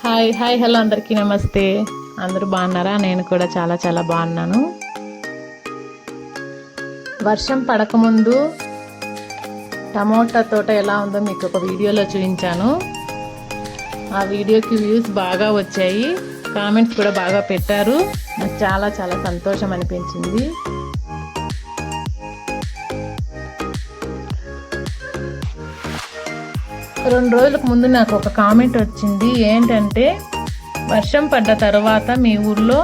Hi hi hello అందరికీ నమస్తే. అందరూ బాగున్నారా? నేను కూడా చాలా చాలా బాగున్నాను. వర్షం పడకముందు టమోటా తోట ఎలా ఉందో మీకు ఒక వీడియోలో చూపించాను. ఆ వీడియోకి వ్యూస్ బాగా వచ్చాయి, కామెంట్స్ కూడా బాగా పెట్టారు. నాకు చాలా చాలా సంతోషం అనిపించింది. రెండు రోజులకు ముందు నాకు ఒక కామెంట్ వచ్చింది. ఏంటంటే, వర్షం పడ్డ తర్వాత మీ ఊర్లో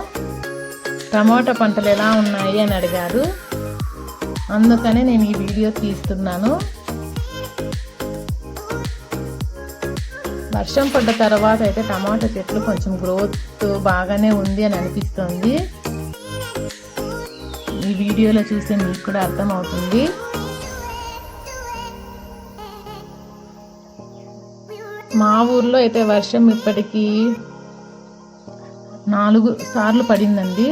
టమోటా పంటలు ఎలా ఉన్నాయి అని అడిగారు. అందుకనే నేను ఈ వీడియో తీస్తున్నాను. వర్షం పడ్డ తర్వాత అయితే టమాటా చెట్లు కొంచెం గ్రోత్ బాగానే ఉంది అని అనిపిస్తుంది. ఈ వీడియోలో చూస్తే మీకు కూడా అర్థమవుతుంది. మా ఊర్లో అయితే వర్షం ఇప్పటికీ 4 సార్లు పడిందండి.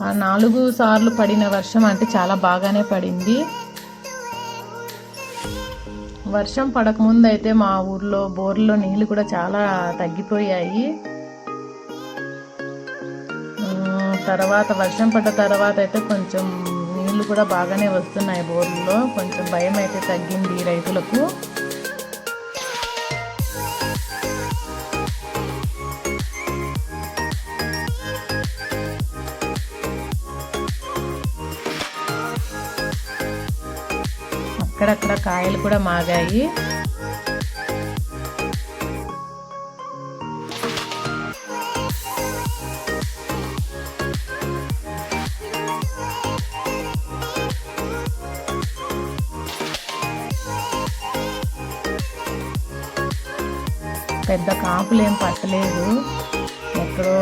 ఆ 4 సార్లు పడిన వర్షం అంటే చాలా బాగానే పడింది. వర్షం పడకముందు అయితే మా ఊర్లో బోర్లో నీళ్లు కూడా చాలా తగ్గిపోయాయి. తర్వాత వర్షం పడ్డ తర్వాత అయితే కొంచెం నీళ్లు కూడా బాగానే వస్తున్నాయి బోర్లో. కొంచెం భయం అయితే తగ్గింది రైతులకు. అక్కడక్కడ కాయలు కూడా మాగాయి. పెద్ద కాపులు ఏం పట్టలేదు, ఎక్కడో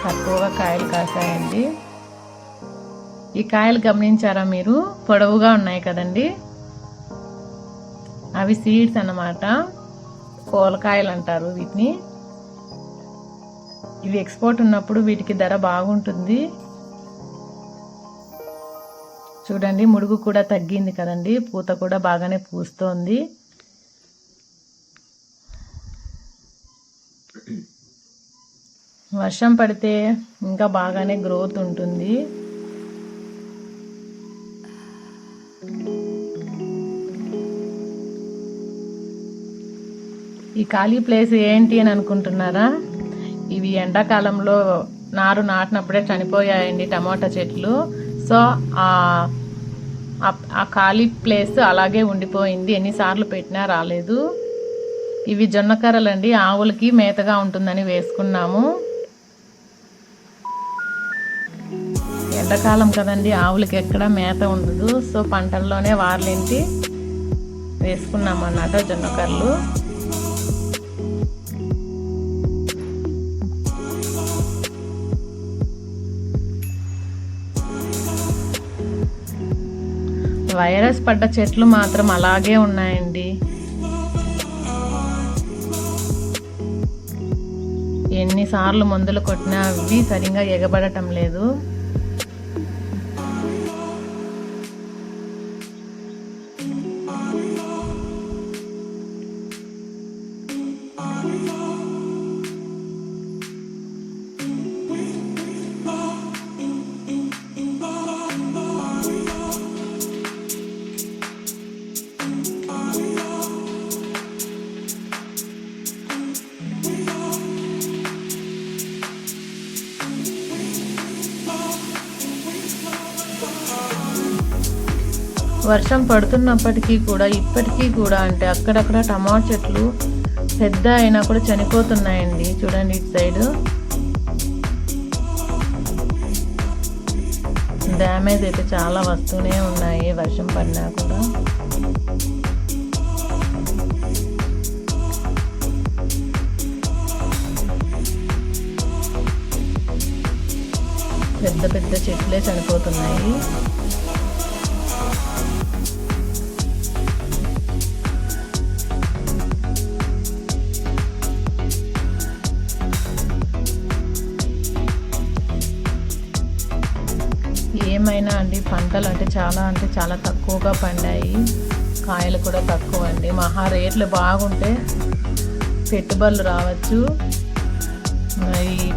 తక్కువగా కాయలు కాసాయండి. ఈ కాయలు గమనించారా మీరు? పొడవుగా ఉన్నాయి కదండి. అవి సీడ్స్ అన్నమాట, కోలకాయలు అంటారు వీటిని. ఇవి ఎక్స్పోర్ట్ ఉన్నప్పుడు వీటికి ధర బాగుంటుంది. చూడండి, ముడుగు కూడా తగ్గింది కదండి, పూత కూడా బాగానే పూస్తోంది. వర్షం పడితే ఇంకా బాగానే గ్రోత్ ఉంటుంది. ఈ ఖాళీ ప్లేస్ ఏంటి అని అనుకుంటున్నారా? ఇవి ఎండాకాలంలో నారు నాటినప్పుడే చనిపోయాయండి టమోటా చెట్లు. సో ఆ ఖాళీ ప్లేస్ అలాగే ఉండిపోయింది, ఎన్నిసార్లు పెట్టినా రాలేదు. ఇవి జొన్నకర్రలండి, ఆవులకి మేతగా ఉంటుందని వేసుకున్నాము. ఎండాకాలం కదండి, ఆవులకి ఎక్కడ మేత ఉండదు. సో పంటల్లోనే వార్లింటి వేసుకున్నాము అన్నమాట జొన్నకర్రలు. వైరస్ పడ్డ చెట్లు మాత్రం అలాగే ఉన్నాయండి. ఎన్నిసార్లు మందులు కొట్టినా అవి సరిగా ఎగబడటం లేదు. వర్షం పడుతున్నప్పటికీ కూడా ఇప్పటికీ కూడా అంటే అక్కడక్కడ టమాటా చెట్లు పెద్ద అయినా కూడా చనిపోతున్నాయండి. చూడండి, ఇటు సైడు డ్యామేజ్ అయితే చాలా వస్తూనే ఉన్నాయి వర్షం పడినా కూడా. పెద్ద పెద్ద చెట్లే చనిపోతున్నాయి. ఏమైనా అండి, పంటలు అంటే చాలా తక్కువగా పండాయి. కాయలు కూడా తక్కువ అండి. మహా రేట్లు బాగుంటే పెట్టుబడులు రావచ్చు.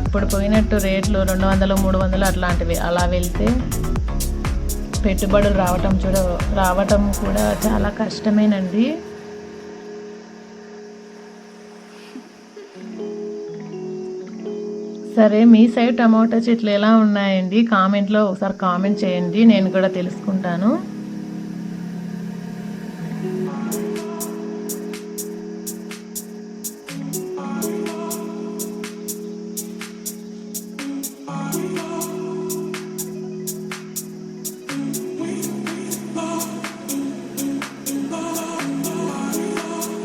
ఇప్పుడు పోయినట్టు రేట్లు 200, 300 అట్లాంటివి అలా వెళ్తే పెట్టుబడులు రావటం కూడా చాలా కష్టమేనండి. సరే, మీ సైడ్ టమాటా చెట్లు ఎలా ఉన్నాయండి? కామెంట్లో ఒకసారి కామెంట్ చేయండి, నేను కూడా తెలుసుకుంటాను.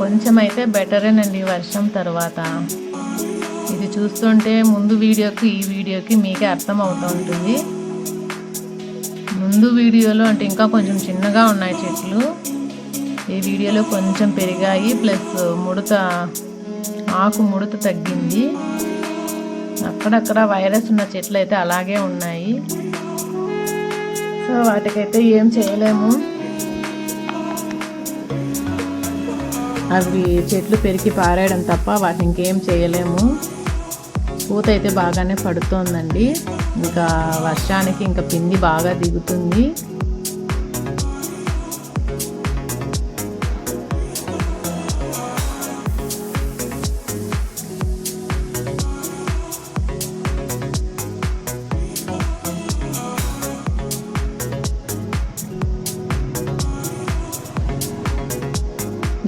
కొంచెం అయితే బెటరేనండి వర్షం తర్వాత. ఇది చూస్తుంటే ముందు వీడియోకి ఈ వీడియోకి మీకే అర్థం అవుతూ ఉంటుంది. ముందు వీడియోలో అంటే ఇంకా కొంచెం చిన్నగా ఉన్నాయి చెట్లు, ఈ వీడియోలో కొంచెం పెరిగాయి, ప్లస్ ఆకు ముడత తగ్గింది. అక్కడక్కడ వైరస్ ఉన్న చెట్లు అయితే అలాగే ఉన్నాయి. సో వాటికైతే ఏం చేయలేము, అవి చెట్లు పెరిగి పారేయడం తప్ప వాటిని ఇంకేం చేయలేము. పూత అయితే బాగానే పడుతోందండి. ఇంకా వర్షానికి ఇంకా పిండి బాగా దిగుతుంది.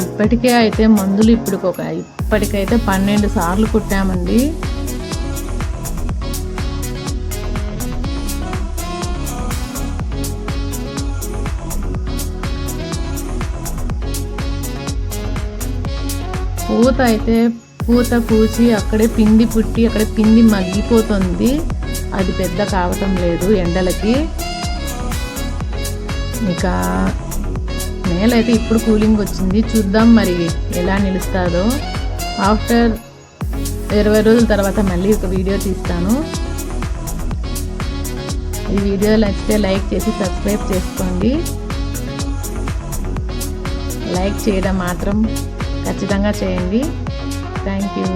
ఇప్పటికే అయితే మందులు ఇప్పటికైతే 12 సార్లు కుట్టామండి. పూత పూచి అక్కడే పిండి పుట్టి అక్కడే పిండి మగ్గిపోతుంది. అది పెద్ద కావటం లేదు ఎండలకి. ఇక నేల అయితే ఇప్పుడు కూలింగ్ వచ్చింది, చూద్దాం మరి ఎలా నిలుస్తుందో. ఆఫ్టర్ 20 రోజుల తర్వాత మళ్ళీ ఒక వీడియో తీస్తాను. ఈ వీడియో నచ్చితే లైక్ చేసి సబ్స్క్రైబ్ చేసుకోండి. లైక్ చేయడం మాత్రం ఖచ్చితంగా చేయండి. Thank you.